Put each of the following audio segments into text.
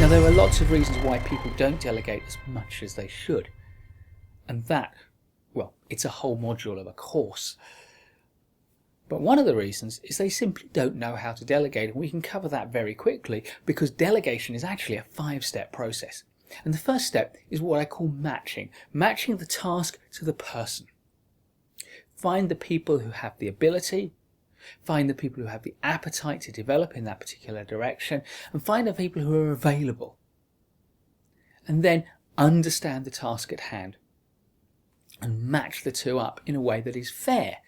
Now, there are lots of reasons why people don't delegate as much as they should. And that, well, it's a whole module of a course. But one of the reasons is they simply don't know how to delegate, and we can cover that very quickly because delegation is actually a 5-step process. And the first step is what I call matching the task to the person. Find the people who have the ability, find the people who have the appetite to develop in that particular direction, and find the people who are available. And then understand the task at hand and match the two up in a way that is fair,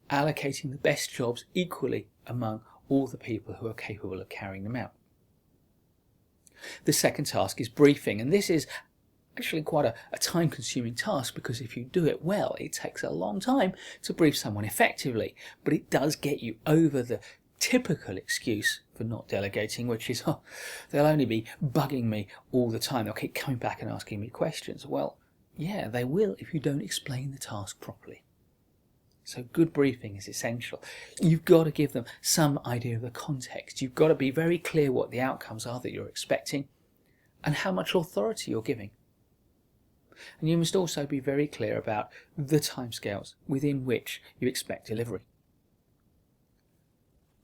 allocating the best jobs equally among all the people who are capable of carrying them out. The second task is briefing, and this is actually quite a time-consuming task because if you do it well, it takes a long time to brief someone effectively, but it does get you over the typical excuse for not delegating, which is, oh, they'll only be bugging me all the time, they'll keep coming back and asking me questions. Well, yeah, they will if you don't explain the task properly. So good briefing is essential. You've got to give them some idea of the context. You've got to be very clear what the outcomes are that you're expecting and how much authority you're giving. And you must also be very clear about the timescales within which you expect delivery.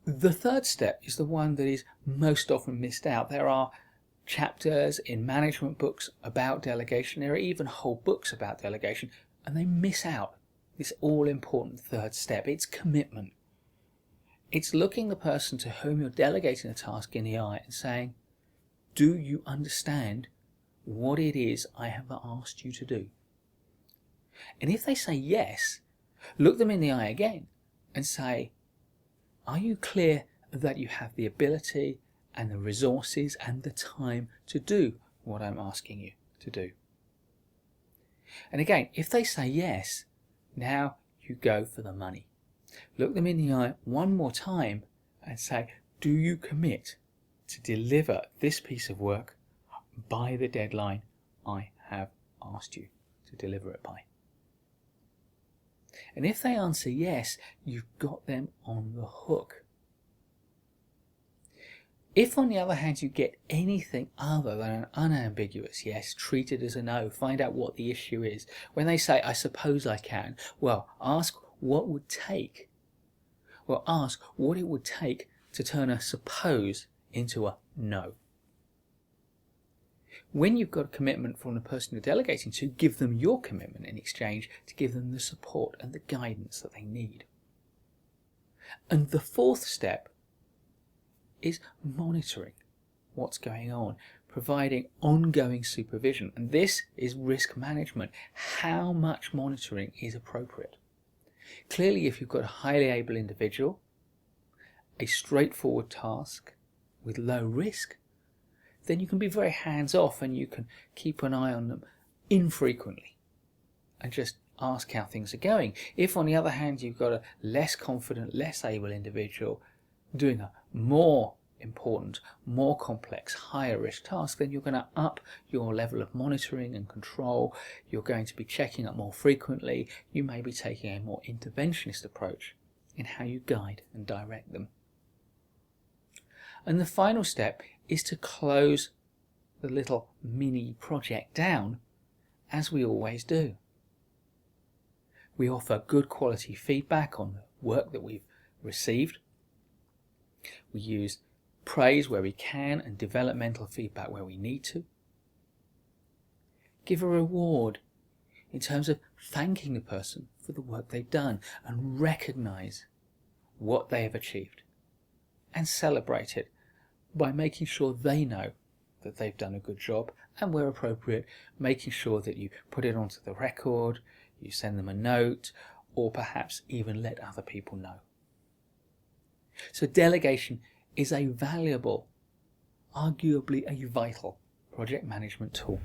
The third step is the one that is most often missed out. There are chapters in management books about delegation. There are even whole books about delegation, and they miss out this all-important third step. It's commitment. It's looking the person to whom you're delegating a task in the eye and saying, do you understand what it is I have asked you to do? And if they say yes, look them in the eye again and say, are you clear that you have the ability and the resources and the time to do what I'm asking you to do? And again, if they say yes, now you go for the money. Look them in the eye one more time and say, do you commit to deliver this piece of work by the deadline I have asked you to deliver it by? And if they answer yes, you've got them on the hook. If, on the other hand, you get anything other than an unambiguous yes, treat it as a no. Find out what the issue is. When they say, I suppose I can, well, ask what would take. Well, ask what it would take to turn a suppose into a no. When you've got a commitment from the person you're delegating to, give them your commitment in exchange to give them the support and the guidance that they need. And the fourth step is monitoring what's going on, providing ongoing supervision. And this is risk management. How much monitoring is appropriate? Clearly, if you've got a highly able individual, a straightforward task with low risk, then you can be very hands-off and you can keep an eye on them infrequently and just ask how things are going. If, on the other hand, you've got a less confident, less able individual doing a more important, more complex, higher risk task, then you're going to up your level of monitoring and control. You're going to be checking up more frequently. You may be taking a more interventionist approach in how you guide and direct them. And the final step is to close the little mini project down, as we always do. We offer good quality feedback on the work that we've received. We use praise where we can and developmental feedback where we need to. Give a reward in terms of thanking the person for the work they've done and recognize what they have achieved, and celebrate it by making sure they know that they've done a good job, and where appropriate, making sure that you put it onto the record, you send them a note, or perhaps even let other people know. So delegation is a valuable, arguably a vital project management tool.